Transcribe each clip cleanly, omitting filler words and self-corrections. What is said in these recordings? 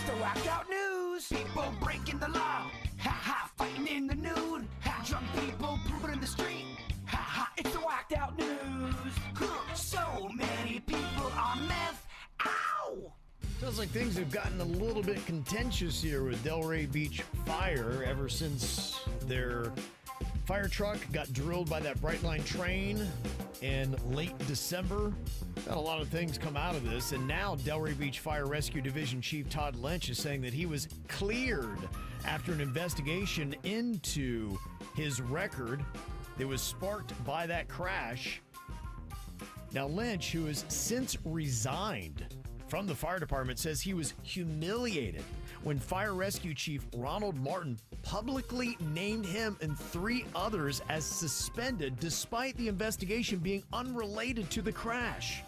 It's the whacked out news. People breaking the law. Ha ha, fighting in the nude. Ha, drunk people pooping in the street. Ha ha, it's the whacked out news. So many people on meth. Ow! Sounds like things have gotten a little bit contentious here with Delray Beach Fire ever since their fire truck got drilled by that Brightline train in late December. Got a lot of things come out of this, and now Delray Beach Fire Rescue Division Chief Todd Lynch is saying that he was cleared after an investigation into his record that was sparked by that crash. Now, Lynch, who has since resigned from the fire department, says he was humiliated when Fire Rescue Chief Ronald Martin publicly named him and 3 others as suspended despite the investigation being unrelated to the crash.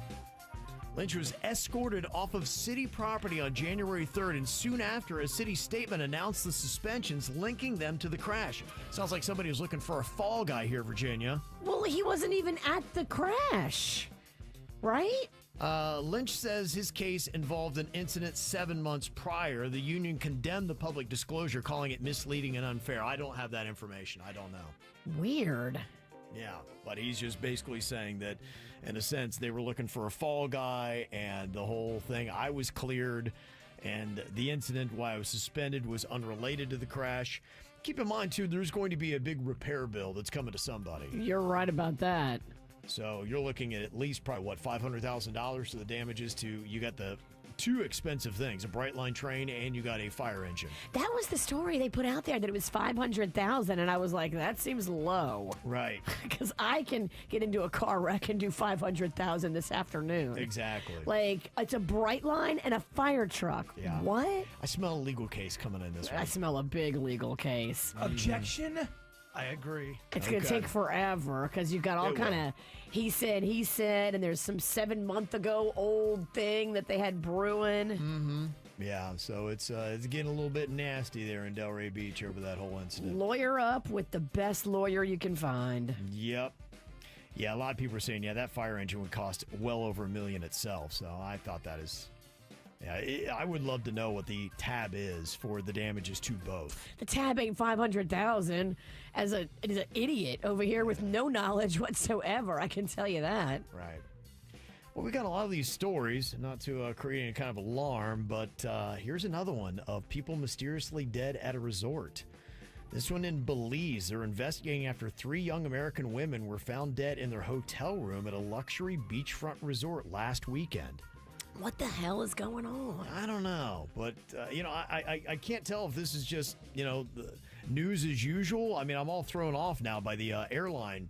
Lynch was escorted off of city property on January 3rd, and soon after, a city statement announced the suspensions linking them to the crash. Sounds like somebody was looking for a fall guy here, Virginia. Well, he wasn't even at the crash, right? Lynch says his case involved an incident 7 months prior. The union condemned the public disclosure, calling it misleading and unfair. I don't have that information. I don't know. Weird. Yeah, but he's just basically saying that, in a sense, they were looking for a fall guy, and the whole thing, I was cleared, and the incident, why I was suspended, was unrelated to the crash. Keep in mind, too, there's going to be a big repair bill that's coming to somebody. You're right about that. So you're looking at least probably, $500,000 to the damages to, you got the 2 expensive things, a Brightline train and you got a fire engine. That was the story they put out there, that it was $500,000, and I was like, that seems low. Right. Because I can get into a car wreck and do $500,000 this afternoon. Exactly. Like, it's a Brightline and a fire truck. Yeah. What? I smell a legal case coming in this I week. smell a big legal case. Objection? I agree. It's going to take forever because you've got all kind of he said, and there's some 7-month-ago old thing that they had brewing. Mm-hmm. Yeah, so it's getting a little bit nasty there in Delray Beach over that whole incident. Lawyer up with the best lawyer you can find. Yep. Yeah, a lot of people are saying, that fire engine would cost well over $1 million itself. So I thought that is... Yeah, I would love to know what the tab is for the damages to both. The tab ain't $500,000. As an idiot over here with no knowledge whatsoever, I can tell you that. Right. Well, we got a lot of these stories, not to create any kind of alarm, but here's another one of people mysteriously dead at a resort. This one in Belize. They're investigating after 3 young American women were found dead in their hotel room at a luxury beachfront resort last weekend. What the hell is going on? I don't know, but, I can't tell if this is just, the news as usual. I mean, I'm all thrown off now by the airline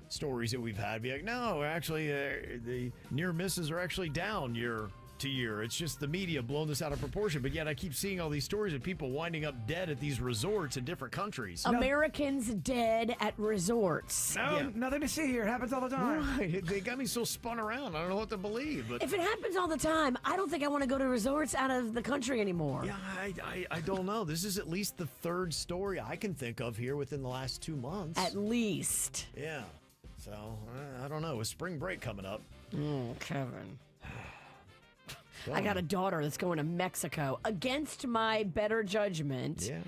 stories that we've had. Be like, no, actually, the near misses are actually down year to year. It's just the media blowing this out of proportion, but yet I keep seeing all these stories of people winding up dead at these resorts in different countries. Americans dead at resorts. No, nothing to see here. It happens all the time. Right. They got me so spun around. I don't know what to believe. But if it happens all the time, I don't think I want to go to resorts out of the country anymore. Yeah, I don't know. This is at least the 3rd story I can think of here within the last 2 months. At least. Yeah. So, I don't know. With spring break coming up. Kevin. I got a daughter that's going to Mexico against my better judgment. Yeah.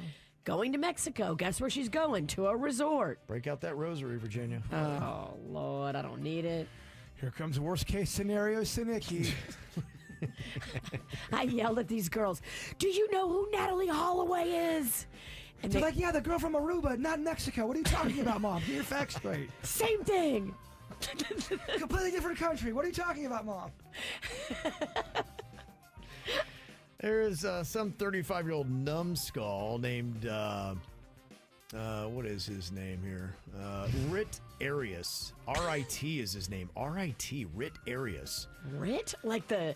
Going to Mexico. Guess where she's going? To a resort. Break out that rosary, Virginia. Oh, Lord, I don't need it. Here comes worst case scenario, Sinicki. I yelled at these girls, do you know who Natalie Holloway is? And They're like, yeah, the girl from Aruba, not Mexico. What are you talking about, Mom? Get your facts straight. Same thing. Completely different country. What are you talking about, Mom? There is some 35-year-old numbskull named, what is his name here? Rit Arias. R-I-T is his name. R-I-T, Rit Arias. Rit? Like the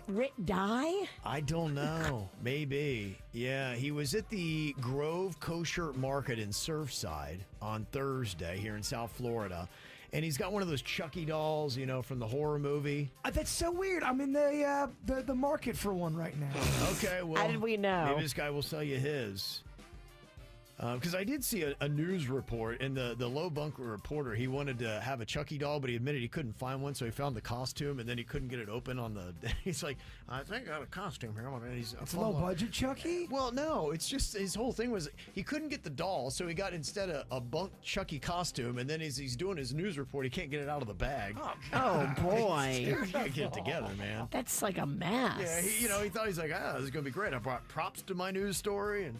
Rit dye? I don't know. Maybe. Yeah, he was at the Grove Kosher Market in Surfside on Thursday here in South Florida. And he's got one of those Chucky dolls, from the horror movie. That's so weird. I'm in the market for one right now. Okay, well. How did we know? Maybe this guy will sell you his. Because I did see a news report, and the low bunker reporter, he wanted to have a Chucky doll, but he admitted he couldn't find one, so he found the costume, and then he couldn't get it open on the... He's like, I think I got a costume here. And It's a low-budget Chucky? Well, no, it's just his whole thing was he couldn't get the doll, so he got instead a bunk Chucky costume, and then as he's doing his news report, he can't get it out of the bag. Oh, boy. He can't get it together, man. That's like a mess. Yeah, he thought he's like, this is going to be great. I brought props to my news story, and...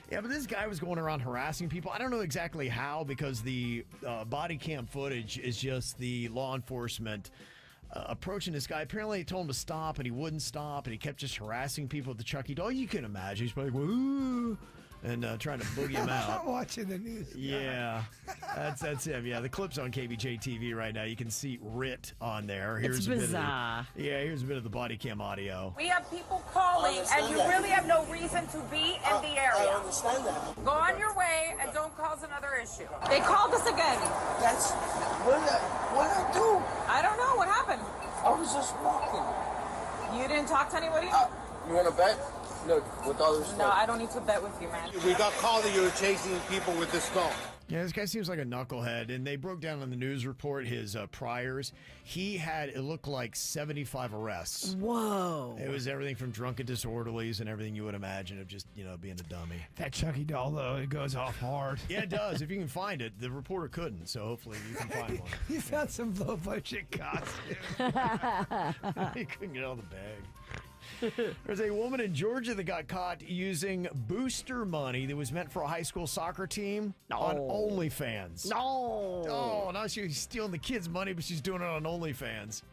Yeah, but this guy was going around harassing people. I don't know exactly how, because the body cam footage is just the law enforcement approaching this guy. Apparently, he told him to stop, and he wouldn't stop, and he kept just harassing people with the Chucky doll. You can imagine. He's probably like, woo, and trying to boogie him out. I'm watching the news. Yeah, that's him. Yeah, the clip's on KBJ TV right now. You can see Rit on there. It's bizarre. Here's a bit of the body cam audio. We have people calling, and you really have no reason to be in the area. I understand that. Go on your way and don't cause another issue. They called us again. That's what did I do? I don't know what happened. I was just walking. You didn't talk to anybody? You want to bet? Look, with all respect. No, I don't need to bet with you, man. We got called that you were chasing people with this doll. Yeah, this guy seems like a knucklehead, and they broke down on the news report his priors. He had, it looked like 75 arrests. Whoa. It was everything from drunken disorderlies and everything you would imagine of just, being a dummy. That Chucky doll, though, it goes off hard. Yeah, it does. If you can find it. The reporter couldn't, so hopefully you can find one. You found some low-budget costume. He couldn't get out of the bag. There's a woman in Georgia that got caught using booster money that was meant for a high school soccer team on OnlyFans. No. Oh, now she's stealing the kids' money, but she's doing it on OnlyFans.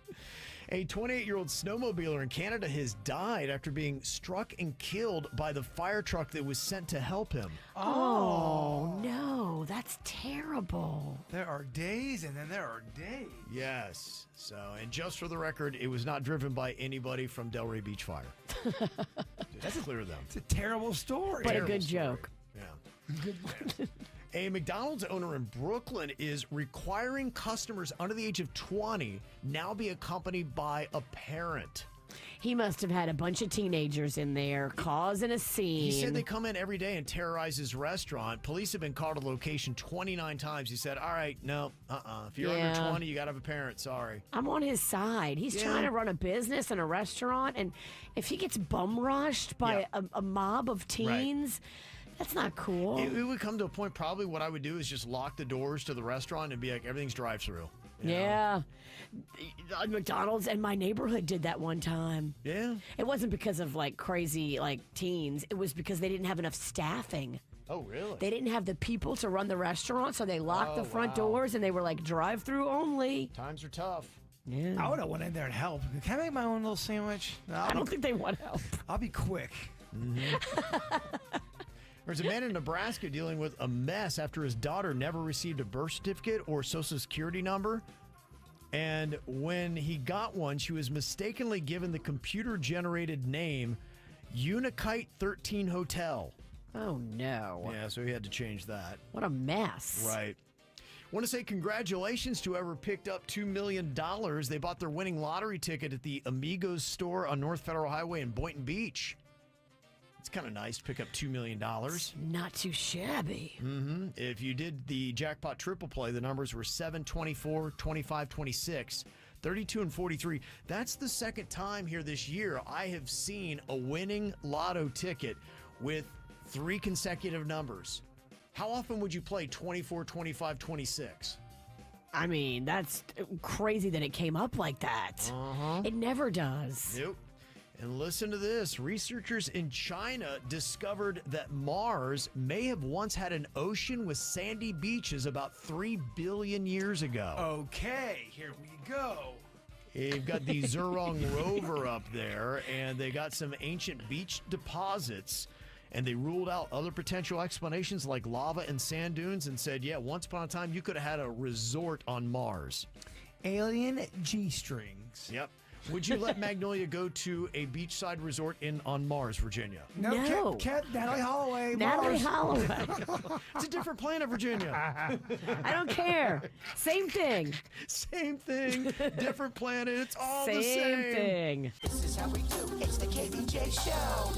A 28-year-old snowmobiler in Canada has died after being struck and killed by the fire truck that was sent to help him. Oh, no. That's terrible. There are days, and then there are days. Yes. So, and just for the record, it was not driven by anybody from Delray Beach Fire. That's clear, though. It's a terrible story. But a good joke. Yeah. A McDonald's owner in Brooklyn is requiring customers under the age of 20 now be accompanied by a parent. He must have had a bunch of teenagers in there causing a scene. He said they come in every day and terrorize his restaurant. Police have been called to location 29 times. He said, all right, no, if you're under 20, you got to have a parent. Sorry. I'm on his side. He's trying to run a business and a restaurant, and if he gets bum rushed by a mob of teens... Right. That's not cool. It would come to a point, probably what I would do is just lock the doors to the restaurant and be like, everything's drive-through. Yeah. McDonald's and my neighborhood did that one time. Yeah. It wasn't because of crazy teens. It was because they didn't have enough staffing. Oh, really? They didn't have the people to run the restaurant, so they locked the front doors and they were drive-through only. Times are tough. Yeah. I would have went in there and helped. Can I make my own little sandwich? No, I don't think they want help. I'll be quick. Mm-hmm. There's a man in Nebraska dealing with a mess after his daughter never received a birth certificate or social security number. And when he got one, she was mistakenly given the computer-generated name Unikite 13 Hotel. Oh, no. Yeah, so he had to change that. What a mess. Right. Want to say congratulations to whoever picked up $2 million. They bought their winning lottery ticket at the Amigos store on North Federal Highway in Boynton Beach. It's kind of nice to pick up $2 million. Not too shabby. Mm-hmm. If you did the jackpot triple play, the numbers were 7, 24, 25, 26, 32, and 43. That's the second time here this year I have seen a winning lotto ticket with 3 consecutive numbers. How often would you play 24, 25, 26? I mean, that's crazy that it came up like that. It never does. Nope. And listen to this. Researchers in China discovered that Mars may have once had an ocean with sandy beaches about 3 billion years ago. Okay, here we go. You've got the Zhurong rover up there, and they got some ancient beach deposits, and they ruled out other potential explanations like lava and sand dunes and said, yeah, once upon a time, you could have had a resort on Mars. Alien G-strings. Yep. Would you let Magnolia go to a beachside resort on Mars, Virginia? No. Natalie Holloway. Natalie Mars. Holloway. It's a different planet, Virginia. I don't care. Same thing. Same thing. Different planet. It's all the same. Same thing. This is how we do. It's the KBJ Show.